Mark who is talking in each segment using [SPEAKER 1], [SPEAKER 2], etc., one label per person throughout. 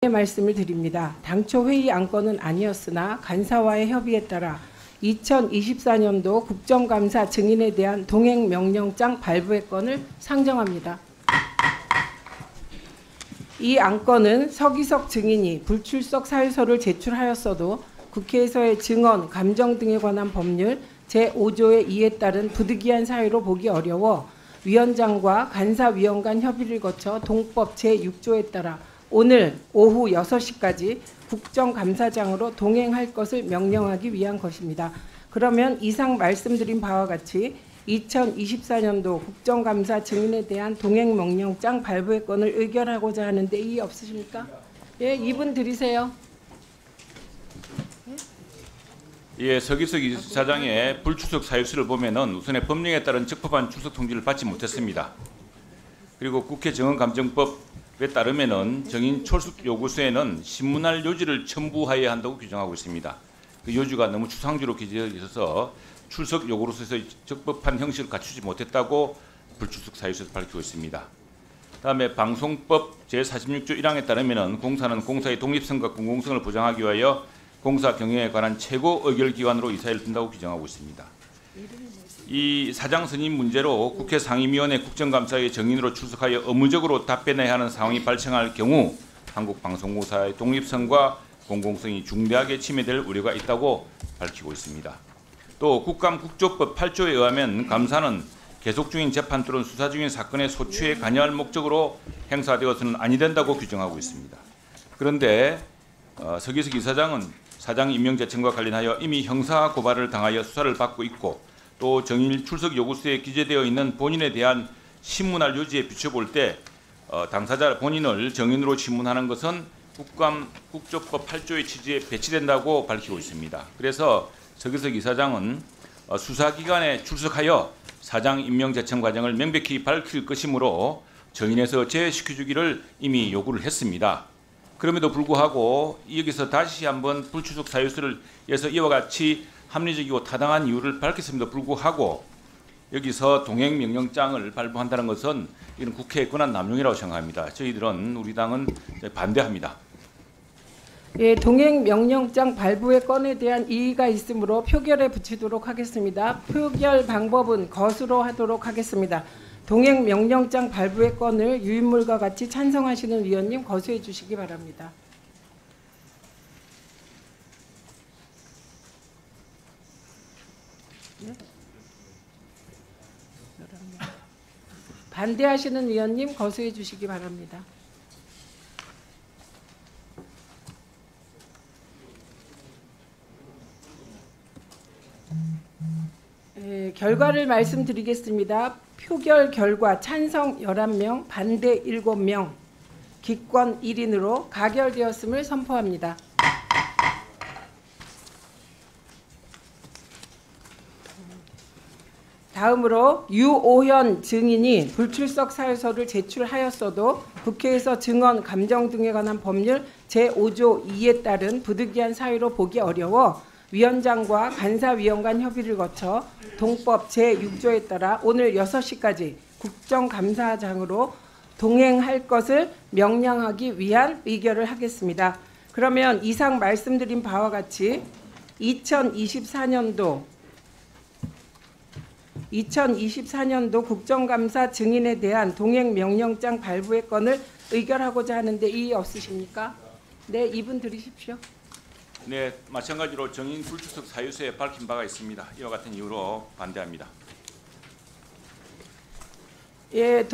[SPEAKER 1] 말씀을 드립니다. 당초 회의 안건은 아니었으나 간사와의 협의에 따라 2024년도 국정감사 증인에 대한 동행명령장 발부의 건을 상정합니다. 이 안건은 서기석 증인이 불출석 사유서를 제출하였어도 국회에서의 증언, 감정 등에 관한 법률 제5조의 2에 따른 부득이한 사유로 보기 어려워 위원장과 간사위원 간 협의를 거쳐 동법 제6조에 따라 오늘 오후 6시까지 국정감사장으로 동행할 것을 명령하기 위한 것입니다. 그러면 이상 말씀드린 바와 같이 2024년도 국정감사 증인에 대한 동행명령장 발부의 건을 의결하고자 하는데 이의 없으십니까? 예, 이분 드리세요.
[SPEAKER 2] 예, 서기석 이사장의 불출석 사유서를 보면은 우선에 법령에 따른 적법한 출석 통지를 받지 못했습니다. 그리고 국회 정언감정법에 따르면은 정인 출석 요구서에는 신문할 요지를 첨부하여야 한다고 규정하고 있습니다. 그 요지가 너무 추상적으로 기재되어 있어서 출석 요구로서 적법한 형식을 갖추지 못했다고 불출석 사유서에서 밝히고 있습니다. 다음에 방송법 제46조 1항에 따르면은 공사는 공사의 독립성과 공공성을 보장하기 위하여 공사 경영에 관한 최고 의결기관으로 이사회를 둔다고 규정하고 있습니다. 이 사장 선임 문제로 국회 상임위원회 국정감사의 정인으로 출석하여 의무적으로 답변해야 하는 상황이 발생할 경우 한국방송공사의 독립성과 공공성이 중대하게 침해될 우려가 있다고 밝히고 있습니다. 또 국감국조법 8조에 의하면 감사는 계속 중인 재판 또는 수사 중인 사건의 소추에 관여할 목적으로 행사되어서는 아니 된다고 규정하고 있습니다. 그런데 서기석 이사장은 사장 임명 제청과 관련하여 이미 형사 고발을 당하여 수사를 받고 있고 또 정인 출석 요구서에 기재되어 있는 본인에 대한 신문할 요지에 비춰볼 때 당사자 본인을 정인으로 신문하는 것은 국감국조법 8조의 취지에 배치된다고 밝히고 있습니다. 그래서 서기석 이사장은 수사기관에 출석하여 사장 임명 제청 과정을 명백히 밝힐 것이므로 정인에서 제외시켜주기를 이미 요구를 했습니다. 그럼에도 불구하고 여기서 다시 한번 불출석 사유서를 해서 이와 같이 합리적이고 타당한 이유를 밝혔음에도 불구하고 여기서 동행명령장을 발부한다는 것은 이런 국회의 권한 남용이라고 생각합니다. 저희들은 우리 당은 반대합니다.
[SPEAKER 1] 예, 동행명령장 발부의 건에 대한 이의가 있으므로 표결에 붙이도록 하겠습니다. 표결 방법은 것으로 하도록 하겠습니다. 동행명령장 발부의 건을 유인물과 같이 찬성하시는 위원님 거수해 주시기 바랍니다. 네? 반대하시는 위원님 거수해 주시기 바랍니다. 네, 결과를 말씀드리겠습니다. 표결 결과 찬성 11명, 반대 7명, 기권 1인으로 가결되었음을 선포합니다. 다음으로 유오현 증인이 불출석 사유서를 제출하였어도 국회에서 증언, 감정 등에 관한 법률 제5조 2에 따른 부득이한 사유로 보기 어려워 위원장과 간사위원 간 협의를 거쳐 동법 제6조에 따라 오늘 6시까지 국정감사장으로 동행할 것을 명령하기 위한 의결을 하겠습니다. 그러면 이상 말씀드린 바와 같이 2024년도 국정감사 증인에 대한 동행명령장 발부의 건을 의결하고자 하는데 이의 없으십니까? 네, 이분 들으십시오.
[SPEAKER 2] 네, 마찬가지로 정인 불출석 사유서에 밝힌 바가 있습니다. 이와 같은 이유로 반대합니다.
[SPEAKER 1] 예,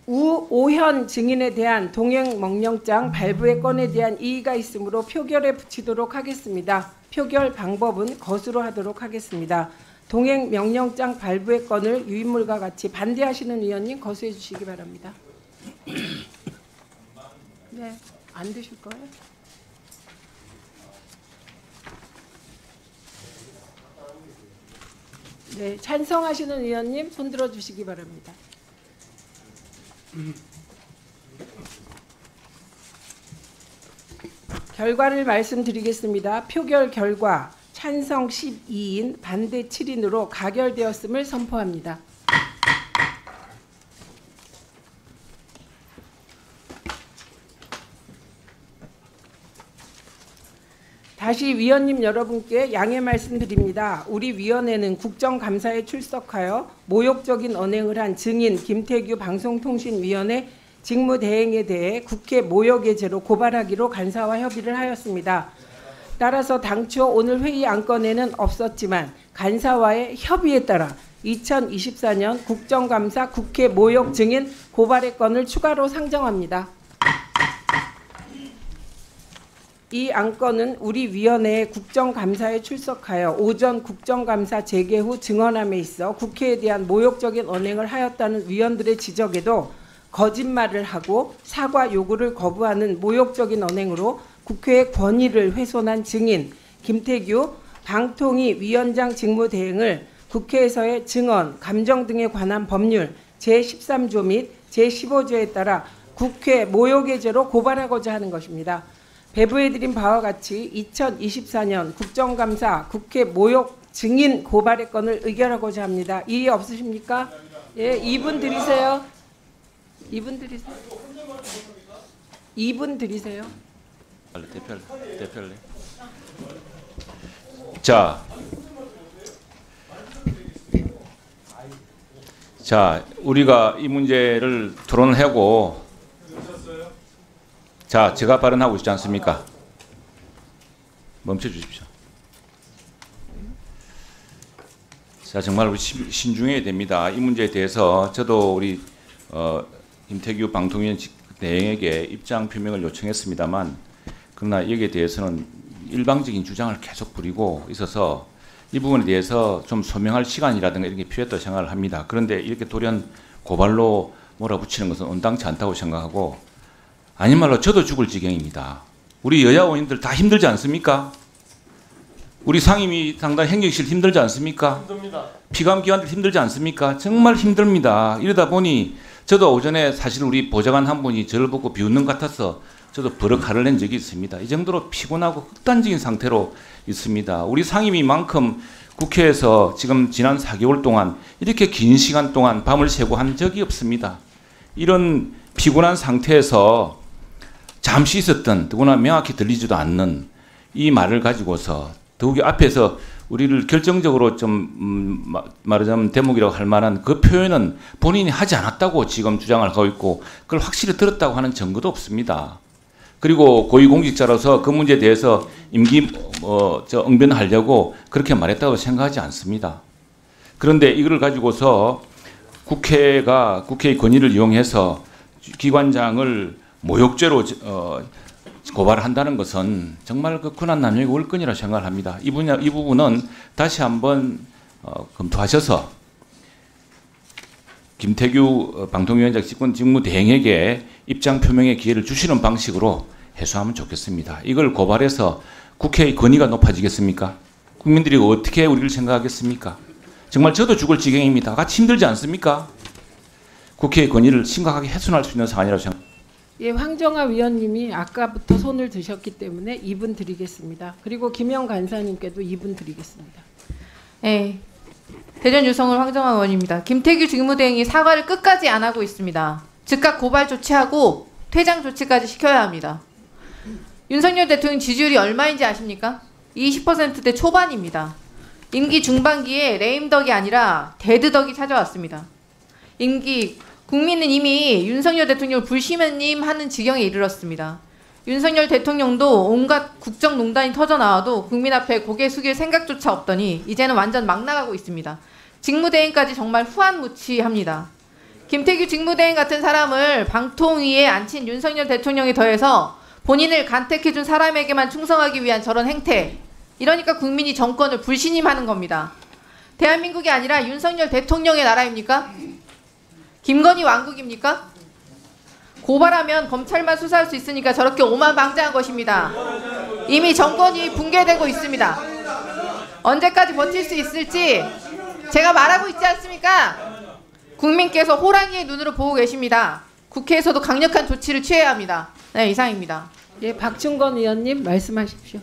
[SPEAKER 1] 우오현 증인에 대한 동행명령장 발부의 건에 대한 이의가 있으므로 표결에 붙이도록 하겠습니다. 표결 방법은 것으로 하도록 하겠습니다. 동행명령장 발부의 건을 유인물과 같이 반대하시는 위원님 거수해 주시기 바랍니다. 네, 안 드실 거예요? 네, 찬성하시는 위원님 손들어 주시기 바랍니다. 결과를 말씀드리겠습니다. 표결 결과 찬성 12인, 반대 7인으로 가결되었음을 선포합니다. 다시 위원님 여러분께 양해 말씀드립니다. 우리 위원회는 국정감사에 출석하여 모욕적인 언행을 한 증인 김태규 방송통신위원회 직무대행에 대해 국회 모욕의 죄로 고발하기로 간사와 협의를 하였습니다. 따라서 당초 오늘 회의 안건에는 없었지만 간사와의 협의에 따라 2024년 국정감사 국회 모욕 증인 고발의 건을 추가로 상정합니다. 이 안건은 우리 위원회의 국정감사에 출석하여 오전 국정감사 재개 후 증언함에 있어 국회에 대한 모욕적인 언행을 하였다는 위원들의 지적에도 거짓말을 하고 사과 요구를 거부하는 모욕적인 언행으로 국회의 권위를 훼손한 증인 김태규 방통위 위원장 직무대행을 국회에서의 증언, 감정 등에 관한 법률 제13조 및 제15조에 따라 국회 모욕의 죄로 고발하고자 하는 것입니다. 배부해드린 바와 같이 2024년 국정감사 국회 모욕 증인 고발의 건을 의결하고자 합니다. 이의 없으십니까? 예, 2분 드리세요. 2분 드리세요. 2분 드리세요.
[SPEAKER 2] 대표할래. 자, 우리가 이 문제를 토론하고 자, 제가 발언하고 있지 않습니까? 멈춰 주십시오. 자, 정말 우리 신중해야 됩니다. 이 문제에 대해서 저도 우리 김태규 방통위원 대행에게 입장 표명을 요청했습니다만 그러나 여기에 대해서는 일방적인 주장을 계속 부리고 있어서 이 부분에 대해서 좀 소명할 시간이라든가 이런 게 필요했다고 생각을 합니다. 그런데 이렇게 돌연 고발로 몰아붙이는 것은 온당치 않다고 생각하고 아닌 말로 저도 죽을 지경입니다. 우리 여야 의원님들 다 힘들지 않습니까? 우리 상임위 상당 행정실 힘들지 않습니까? 힘듭니다. 피감기관들 힘들지 않습니까? 정말 힘듭니다. 이러다 보니 저도 오전에 사실 우리 보좌관 한 분이 저를 보고 비웃는 것 같아서 저도 버럭 화를 낸 적이 있습니다. 이 정도로 피곤하고 극단적인 상태로 있습니다. 우리 상임위만큼 국회에서 지금 지난 4개월 동안 이렇게 긴 시간 동안 밤을 새고 한 적이 없습니다. 이런 피곤한 상태에서 잠시 있었던 더구나 명확히 들리지도 않는 이 말을 가지고서 더욱이 앞에서 우리를 결정적으로 좀 말하자면 대목이라고 할 만한 그 표현은 본인이 하지 않았다고 지금 주장을 하고 있고 그걸 확실히 들었다고 하는 증거도 없습니다. 그리고 고위공직자로서 그 문제에 대해서 임기 응변하려고 그렇게 말했다고 생각하지 않습니다. 그런데 이걸 가지고서 국회의 권위를 이용해서 기관장을 모욕죄로 고발한다는 것은 정말 그 군한 남용의 월권이라고 생각을 합니다. 이 부분은 다시 한번 검토하셔서 김태규 방통위원장 직무대행에게 입장 표명의 기회를 주시는 방식으로 해소하면 좋겠습니다. 이걸 고발해서 국회의 권위가 높아지겠습니까? 국민들이 어떻게 우리를 생각하겠습니까? 정말 저도 죽을 지경입니다. 같이 힘들지 않습니까? 국회의 권위를 심각하게 훼손할 수 있는 사안이라고 생각합니다.
[SPEAKER 1] 예, 황정아 위원님이 아까부터 손을 드셨기 때문에 2분 드리겠습니다. 그리고 김영 간사님께도 2분 드리겠습니다.
[SPEAKER 3] 네, 대전 유성을 황정아 의원입니다. 김태규 직무대행이 사과를 끝까지 안 하고 있습니다. 즉각 고발 조치하고 퇴장 조치까지 시켜야 합니다. 윤석열 대통령 지지율이 얼마인지 아십니까? 20%대 초반입니다. 임기 중반기에 레임덕이 아니라 데드덕이 찾아왔습니다. 국민은 이미 윤석열 대통령을 불시민님 하는 지경에 이르렀습니다. 윤석열 대통령도 온갖 국정농단이 터져나와도 국민 앞에 고개 숙일 생각조차 없더니 이제는 완전 막 나가고 있습니다. 직무대행까지 정말 후한무치합니다. 김태규 직무대행 같은 사람을 방통위에 앉힌 윤석열 대통령에 더해서 본인을 간택해준 사람에게만 충성하기 위한 저런 행태, 이러니까 국민이 정권을 불신임하는 겁니다. 대한민국이 아니라 윤석열 대통령의 나라입니까? 김건희 왕국입니까? 고발하면 검찰만 수사할 수 있으니까 저렇게 오만방자한 것입니다. 이미 정권이 붕괴되고 있습니다. 언제까지 버틸 수 있을지 제가 말하고 있지 않습니까? 국민께서 호랑이의 눈으로 보고 계십니다. 국회에서도 강력한 조치를 취해야 합니다. 네, 이상입니다.
[SPEAKER 1] 예, 박충건 의원님 말씀하십시오.